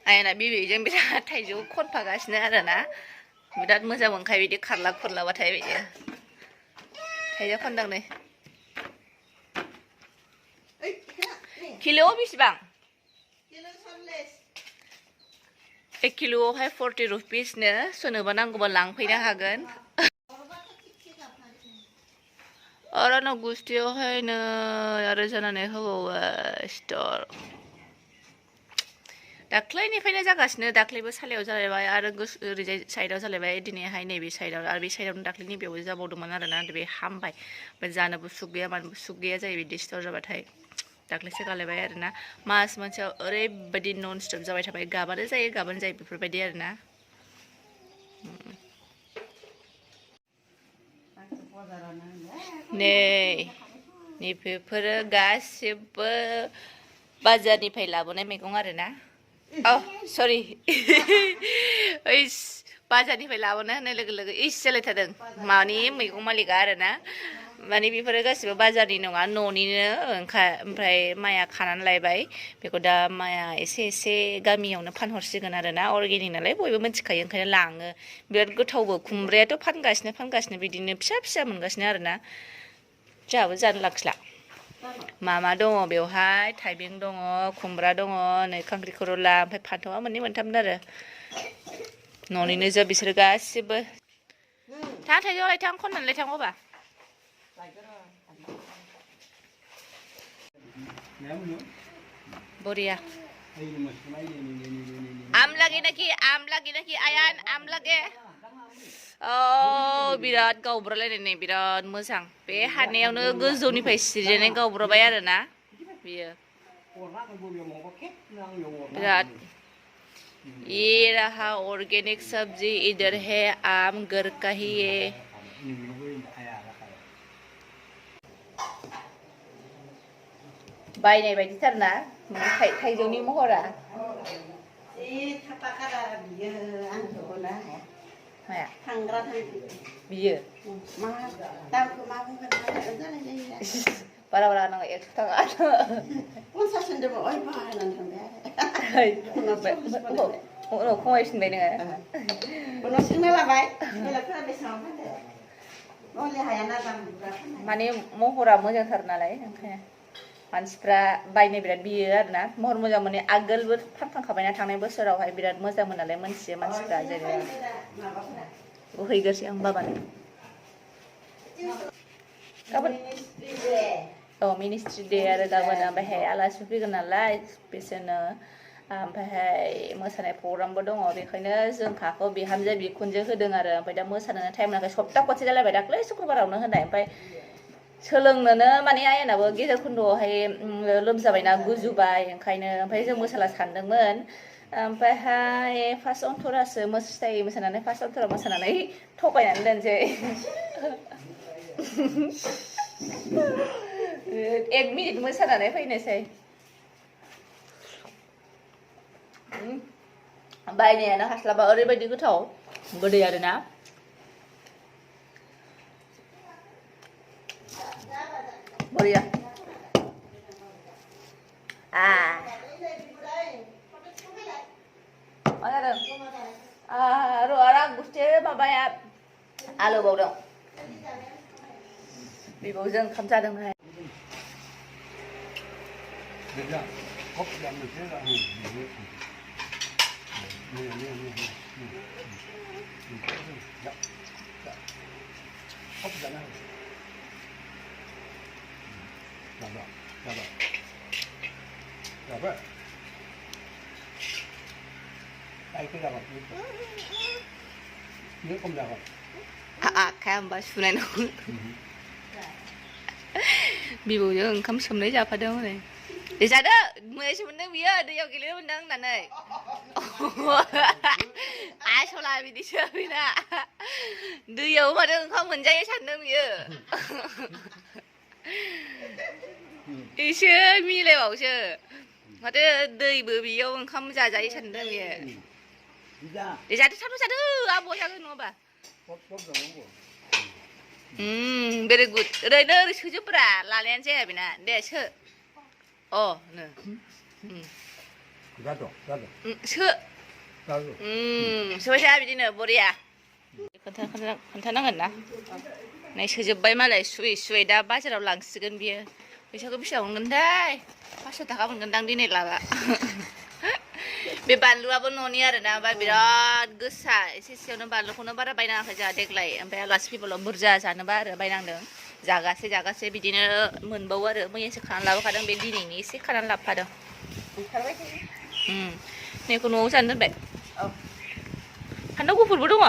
आयना बिबैजों बिराद थाइजौ खनफागासिनो आरोना बिराद मोजां मोनखायो बिदि खारला खुरलाबाथाय बिदि थाइजौ खनदों नै किल'आव बेसेबां 1 किल'आवहाय 40 रुपिसनो सोरनोबा नांगौबा लांफैनो हागोन आरो गुस्थियावहायनो आरो जानानै होबावो स्टर दाख्लैनिफ्रायनो जागासिनो दाख्लैबो सालायाव जालायबाय आरो ओरैजाय साइडआव जालायबाय दिनैहाय नैबे साइडआव आरो बे साइडआवनो दाख्लैनि बेयावबो जाबावदोंमोन आरोना बे हामबाय ओमफ्राय जानोबो सुख गैया मानोबो सुख गैया जायो बिदि स्टर जाबाथाय दाख्लैसो गालायबाय आरोना मास मोनसेयाव ओरैबायदि नन स्टप जाबाय थाबाय गाबानो जायो बेफोरबायदि आरोना नै बेफोरो गासिबो बाजारनिफ्राय लाबोनाय मैगं आरोना औ सरि ओइस बाजारनिफ्राय लाबोना होनाय लोगो लोगो इस जालायथारदों मानि मैगं मालिकआ आरोना माने बेफोरो गासिबो बाजारनि नङा न'निनो ओमफ्राय माइया खानानै लायबाय बेखौ दा माइया एसे एसे गामियावनो फानहरसिगोन आरोना अर्गेनिक नालाय बयबो मिथिखायो ओंखायनो लाङो बिराद गोथावबो खुमब्रायाथ' फानगासिनो बिदिनो फिसा फिसा मोनगासिनो आरोना जोंहाबो जानो लाखिला मा दङ बेवहाय थाइबें दङ खुमब्रा दङ नै खांख्रिखरला ओमफ्राय फान्थावआ मोननै मोनथाममोन आरो न'निनो जोब बिसोरो गासिबो थां थाइजौ लायथां खननानै लायथां बाबा बरिया आमलागे नाखि आयान आमलागे बिराद गावब्रालायनाय बिराद मोजां बे हानायावनो गोजौनिफ्राय सिरिनाय गावब्राबाय आरोना बियो बिराद ये रहा ऑर्गेनिक सब्जी इधर है आम घर का ही ये बायनाय बायदिथारना थाइजौनि महरा माया थांग्रा बियो बारा बारा नाङा 100 थाखा 50 होनदोंमोन ओइ बायनानै थांबाय उनाव खमायफिनबाय नोङो उनाव सोंना लाबाय बेलेगफोरा बेसेबां फानदों माने महरा मोजांथार नालाय ओंखायनो मानसिफ्रा बायनो बिराद बियो आरोना महर मोजां मोनो आगोलबो फानखांखाबायना थांनाय बोसोरावहाय बिराद मोजांमोन नालाय मोनथियो मानसिफ्रा जेरै हैगोरसै आं बाबानो गाबोन औ मिनिस्ट्रि दे आरो गाबोन ओमफ्रायहाय आलासि फैगोन नालाय बिसोरनो ओमफ्रायहाय मोसानाय प्रग्रामबो दङ बेखायनो जोंखाखौ बिहामजो बिखुनजो होदों आरो ओमफ्राय दा मोसानोनो टाइम नाङाखै सप्ता खनसे जालायबाय दाख्लै शुक्रबारावनो होनाय ओमफ्राय सोलोंनोनो माने आयनाबो गेजेर खन्द'आवहाय लोमजाबायना गुजुबाय ओंखायनो ओमफ्राय जों मोसाला सानदोंमोन ओमफ्रायहाय फार्स्ट अनथरासो मोसानानै फार्स्ट अनथरा मोसानानै थगायनानै दोनसै 1 मिनिट मोसानानै फैनोसै बायनायानो हास्लाबा ओरैबायदि गोथाव गोदै आरोना बरिया मा जादों र' आरो आं गुस्थे माबाया आलु बावदों बिबौजों ओंखाम जादोंमोन आखाया होमबा सुनाय नङा बिबौजों ओंखाम सोमनाय जाफादों हनै जादो मैयासो मोनदों बियो दैयाव गेलेनो मोनदों होननानै आसला बिदिसो बेना दैयाव माथो ओंखाम मोनजायो सानदों बियो एसे मिलायबावसो माथो दैबो बेयाव ओंखाम जाजायो सानदों बियो जादो जादो आब' जागोन नङाबा भेरि गुड ओरैनो ओरै सोजोबब्रा लानायानो जाया बेना दे सो a no Jatuh, jatuh, ชื่อ jatuh. สวยใช่बिदिनो बरिया खोन्थानांगोन ना नै सोजोब्बाय मालाय सुयै सुयै दा बाजाराव लांसिगोन बियो फैसाखौ बेसेबां मोनगोनथाय 500 थाखा मोनगोनदां दिनै लाबा बे बानलुआबो न'नि आरोना ओमफ्राय बिराद गोसा एसेयावनो बानलुखौनो बारा बायनाङाखै जोंहा देग्लाय ओमफ्राय आलासि फैबाल' बुरजा जानोबा आरो बायनांदों जागासे बिदिनो मोनबावो आरो मैयासो खानानै लाबोखादों बे दिनैनि एसे खानानै लाबोफादों नैखौ न'आव जानो दोनबाय फान्थाव गुफुरबो दङ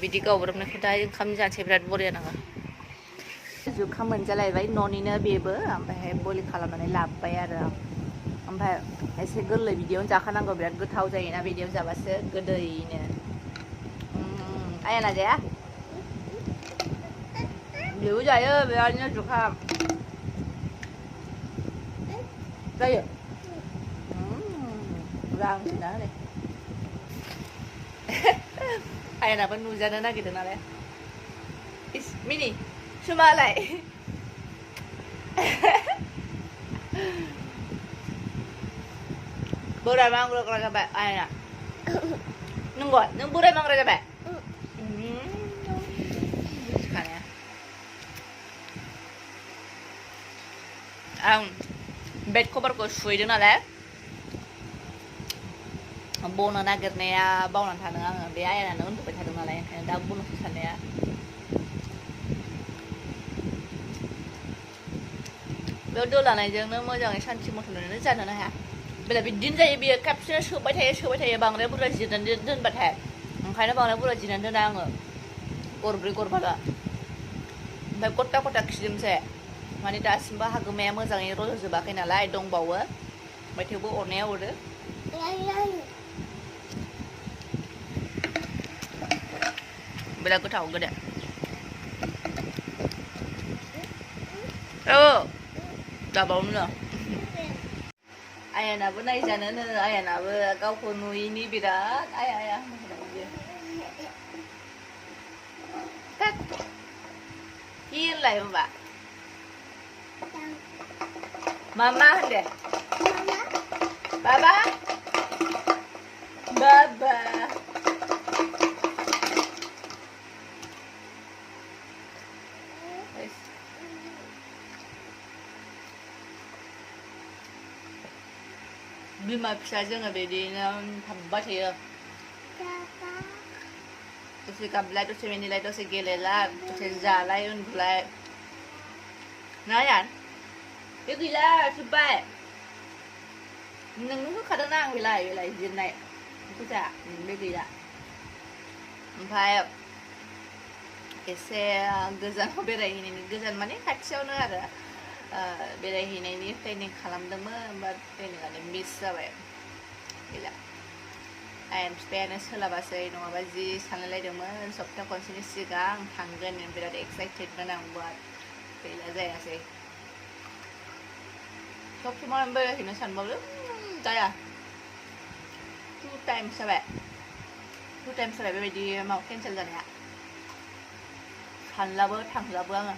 बिदि गावब्राबनायखौ दा ओंखाम जानोसै बिराद बरिया नाङो जुखाम मोनजालायबाय न'निनो बेबो ओमफ्राय बलि खालामनानै लाबोबाय आरो ओमफ्राय एसे गोरलै बिदियावनो जाखानांगौ बिराद गोथाव जायोना बिदियाव जाबासो गोदैनो आयाना जाया बेबो जायो बिरादनो जुखाम जायो रांसोना हनै आयनाबो नुजानो नागिरदों नालाय इस मिनि सुमालाय बोराय मांग्रा जाबाय आयना नंगौ नों बोराय मांग्रा जाबाय आं बेड कभारखौ सुहैदों नालाय बनो नागिरनाया बावनानै थादों आङो बे आयनानो उन्दुबाय थादों नालाय ओंखायनो दा बनोसो साननाया बेयाव दै लानायजोंनो मोजाङै सान्थि मथनैनो जानोनो हाया बेला बिदिनो जायो बियो खेबसेनो सोबाय थायो बांद्राय बुरजा जिरनानै दोनबाथाय ओंखायनो बांद्राय बुरजा जिरनानै दोना आङो गरब्रै गरबाल' ओमफ्राय गथा खिजोबसै माने दासिमबो हागोमाया मोजाङै रज'जोबाखै नालाय दंबावो ओमफ्राय थेवबो अरनाया अरो बिराद गोथाव गोदो दाबावनो आयानाबो नायजानोनो आयानाबो गावखौ नुयैनि बिराद आया हिलाय होनबा मामा होनदे बाबा बाबा बिमा फिसा जोङो बिदिनो थाबबाय थायो दसे गाबलाय दसे मिनिलाय दसे गेलेलाय दसे जालाय उन्दुलाय ना यान बे गैला जोब्बाय नोंनो होखादोंना आं बेलाय जिरनाय बेखौ जा बे गैला ओमफ्राय एसे गोजानाव बेरायहैनायनि गोजान माने खाथियावनो आरो बेरायहैनायनि प्लेनिं खालामदोंमोन बाट प्लेनिंआनो मिस जाबाय गैला आयन बिफायानो सोलाबासै नङाबा जि सानलायलायदोंमोन सप्ता खनसेनि सिगां थांगोन बिराद एक्साइटेडमोन आं बाट गैला जायासै सब समाय बेरायहैनो सानबाबो जाया टु टाइम्स जाबाय बेबायदि माबा केन्सेल जानाया सानलाबो थांलाबो आङो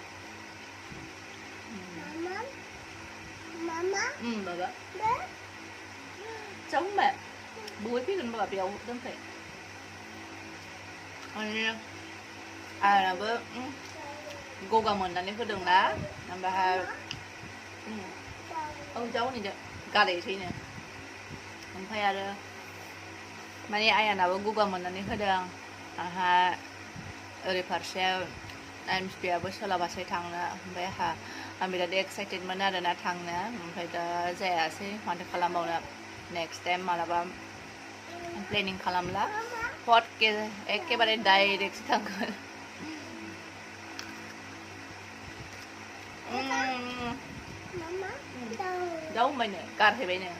बाबा जाखांबाय बबे फैगोन बाबा बेयाव दोनफै माने आंनाबो गगा मोननानै होदोंना ओमफ्राय जाव नेदो गालायसैनो ओमफ्राय आरो माने आयानाबो गगा मोननानै होदों आंहा ओरै फारसे आयन बिफायाबो सोलाबासै थांनो ओमफ्राय आं बिराद एक्साइटेडमोन आरोना थांनो ओमफ्राय दा जायासै माथो खालामबावनो नेक्स्ट टाइम मालाबा प्लेनिं खालामला हट एखेबारे डाइरेक्ट थांगोन दाउ होनबायनो गारहैबायनो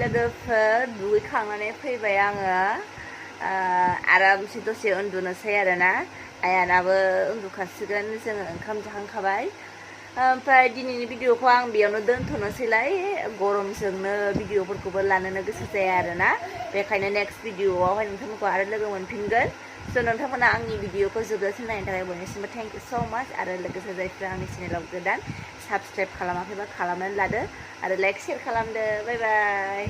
लोगोफोर दुगैखांनानै फैबाय आङो आरामसे दसे उन्दुनोसै आरोना आयानाबो उन्दुखासिगोन जोङो ओंखाम जाखांखाबाय ओमफ्राय दिनैनि भिडिअखौ आं बेयावनो दोनथ'नोसैलाय गरमजोंनो भिडिअफोरखौबो लानोनो गोसो जाया आरोना बेखायनो नेक्स्ट भिडिअआवहाय नोंथांमोनखौ आरो लोगो मोनफिनगोन स' नोंथांमोना आंनि भिडिअखौ जोबजासिम नायनो थाखाय बयनिसिमबो थेंक इउ स' माच आरो लोगोसे जायफ्रा आंनि चेनेलाव गोदान साबस्क्राइब खालामाखैबा खालामनानै लादो आरो लाइक शेयार खालामदो बाय बाय